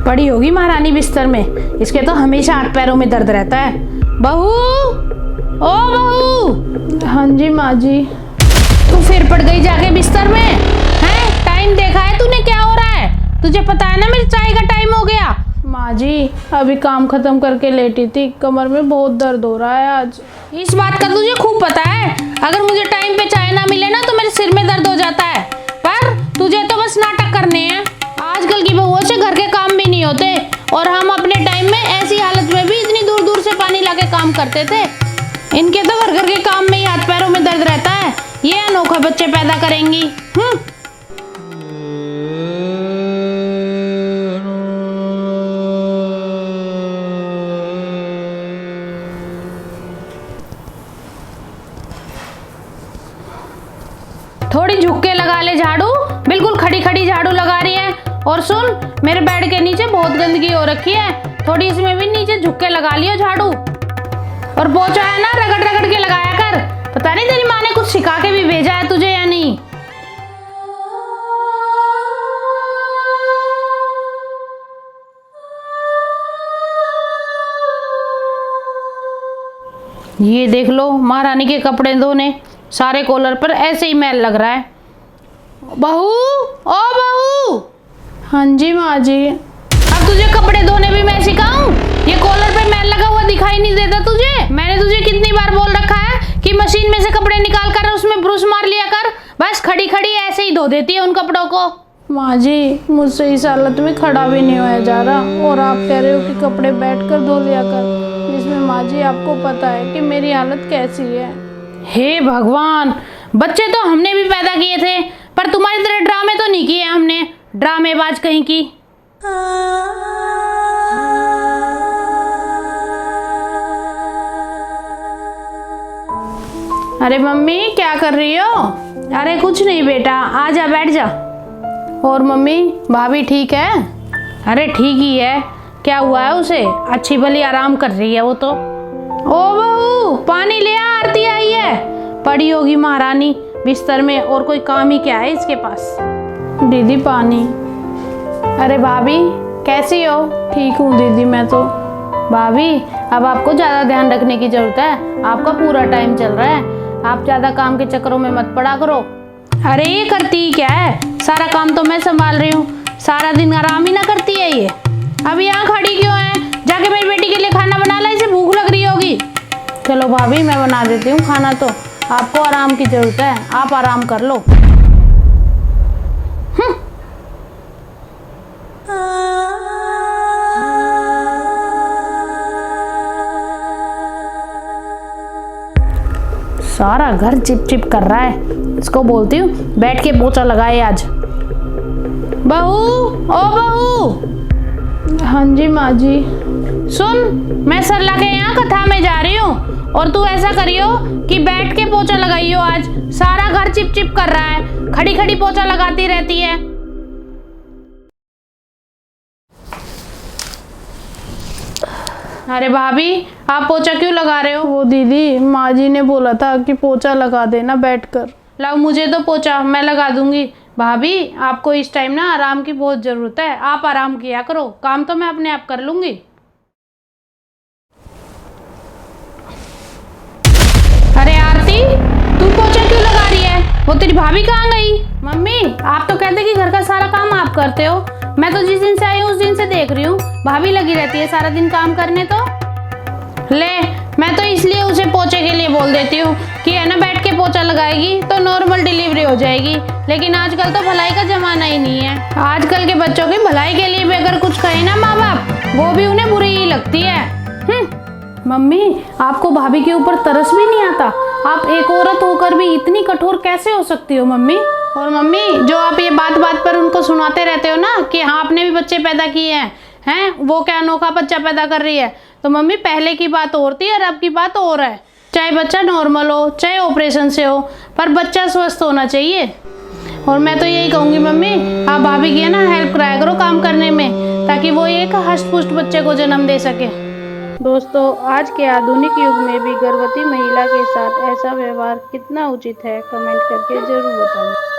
पड़ी होगी महारानी बिस्तर में। इसके तो हमेशा हाथ पैरों में दर्द रहता है। बहू, ओ बहू। हाँ जी माँ जी। तू फिर पड़ गई जाके बिस्तर में? हैं? टाइम देखा है तूने क्या हो रहा है? तुझे पता है ना मेरी चाय का टाइम हो गया। माँ जी अभी काम खत्म करके लेटी थी, कमर में बहुत दर्द हो रहा है आज। इस बात का तुझे खूब पता है। अगर मुझे टाइम पे चाय ना मिले ना तो मेरे सिर में दर्द हो जाता है। पर तुझे तो बस नाटक करने हैं। आजकल की बहुओं से घर के काम भी नहीं होते और हम अपने टाइम में ऐसी हालत में भी इतनी दूर दूर से पानी लाके काम करते थे। इनके तो घर के काम में ही हाथ पैरों में दर्द रहता है। ये अनोखे बच्चे पैदा करेंगी। थोड़ी झुक के लगा ले झाड़ू, बिल्कुल खड़ी खड़ी झाड़ू लगा रही है। और सुन, मेरे बेड के नीचे बहुत गंदगी हो रखी है, थोड़ी इसमें भी नीचे झुक के लगा लियो झाड़ू। और पोछा है ना, रगड़ रगड़ के लगाया कर। पता नहीं तेरी माँ ने कुछ सिखा के भी भेजा है तुझे या नहीं। ये देख लो, महारानी के कपड़े धोने, सारे कॉलर पर ऐसे ही मैल लग रहा है। बहू, ओ बहू। हाँ जी माँ जी। अब तुझे कपड़े धोने भी मैं सिखाऊं? ये कॉलर पे मैल लगा हुआ दिखाई नहीं देता तुझे? मैंने तुझे कितनी बार बोल रखा है कि मशीन में से कपड़े निकाल कर उसमें ब्रश मार लिया कर। बस खड़ी खड़ी ऐसे ही धो देती है उन कपड़ों को। माँ जी मुझसे इस हालत में खड़ा भी नहीं होया जा रहा और आप कह रहे हो कि कपड़े बैठकर धो लिया कर, जिसमें माँ जी आपको पता है कि मेरी हालत कैसी है। हे भगवान, बच्चे तो हमने भी पैदा किए थे, पर तुम्हारी तरह ड्रामे तो नहीं किए हमने। ड्रामेबाज कहीं की। अरे मम्मी क्या कर रही हो? अरे कुछ नहीं बेटा, आ जा बैठ जा। और मम्मी भाभी ठीक है? अरे ठीक ही है। क्या हुआ है उसे? अच्छी भली आराम कर रही है वो तो। ओ बहू, पानी ले आ, आरती आई है। पड़ी होगी महारानी बिस्तर में, और कोई काम ही क्या है इसके पास। दीदी पानी। अरे भाभी कैसी हो? ठीक हूँ दीदी मैं तो। भाभी, अब आपको ज़्यादा ध्यान रखने की ज़रूरत है। आपका पूरा टाइम चल रहा है, आप ज़्यादा काम के चक्करों में मत पड़ा करो। अरे ये करती क्या है? सारा काम तो मैं संभाल रही हूँ, सारा दिन आराम ही ना करती है ये। अब यहाँ खड़ी क्यों है? जाके मेरी बेटी के लिए खाना बना ला, इसे भूख लग रही होगी। चलो भाभी मैं बना देती हूँ खाना, तो आपको आराम की ज़रूरत है, आप आराम कर लो। सारा घर चिप चिप कर रहा है। इसको बोलती हूँ बैठ के पोछा लगाए आज। बहू, ओ बहू। हाँ जी माँ जी। सुन, मैं सरला के यहाँ कथा में जा रही हूँ और तू ऐसा करियो कि बैठ के पोछा लगाइयो। आज सारा घर चिप चिप कर रहा है, खड़ी खड़ी पोछा लगाती रहती है। अरे भाभी, आप पोछा क्यों लगा रहे हो? वो दीदी माँ जी ने बोला था कि पोछा लगा देना बैठकर। लाओ मुझे तो पोछा, मैं लगा दूंगी। भाभी, आपको इस टाइम ना आराम की बहुत ज़रूरत है, आप आराम किया करो, काम तो मैं अपने आप कर लूँगी। अरे आरती, तू पोछा क्यों लगा रही है? वो तेरी भाभी कहाँ गई? मम्मी, आप तो कहते कि घर का सारा काम आप करते हो। मैं तो जिस दिन से आई हूँ उस दिन से देख रही हूँ भाभी लगी रहती है सारा दिन काम करने। तो ले, मैं तो इसलिए उसे पोछे के लिए बोल देती हूँ कि है ना बैठ के पोछा लगाएगी तो नॉर्मल डिलीवरी हो जाएगी। लेकिन आजकल तो भलाई का जमाना ही नहीं है। आजकल के बच्चों की भलाई के लिए भी अगर कुछ कहे ना माँ बाप, वो भी उन्हें बुरी ही लगती है। मम्मी आपको भाभी के ऊपर तरस भी नहीं आता? आप एक औरत होकर भी इतनी कठोर कैसे हो सकती हो मम्मी? और मम्मी, जो आप ये बात बात पर उनको सुनाते रहते हो ना कि हाँ आपने भी बच्चे पैदा किए हैं, वो क्या अनोखा बच्चा पैदा कर रही है, तो मम्मी पहले की बात और थी और अब की बात और है। चाहे बच्चा नॉर्मल हो, चाहे ऑपरेशन से हो, पर बच्चा स्वस्थ होना चाहिए। और मैं तो यही कहूँगी मम्मी, आप भाभी की है ना हेल्प कराया करो काम करने में, ताकि वो एक हष्ट पुष्ट बच्चे को जन्म दे सके। दोस्तों आज के आधुनिक युग में भी गर्भवती महिला के साथ ऐसा व्यवहार कितना उचित है, कमेंट करके जरूर बताएं।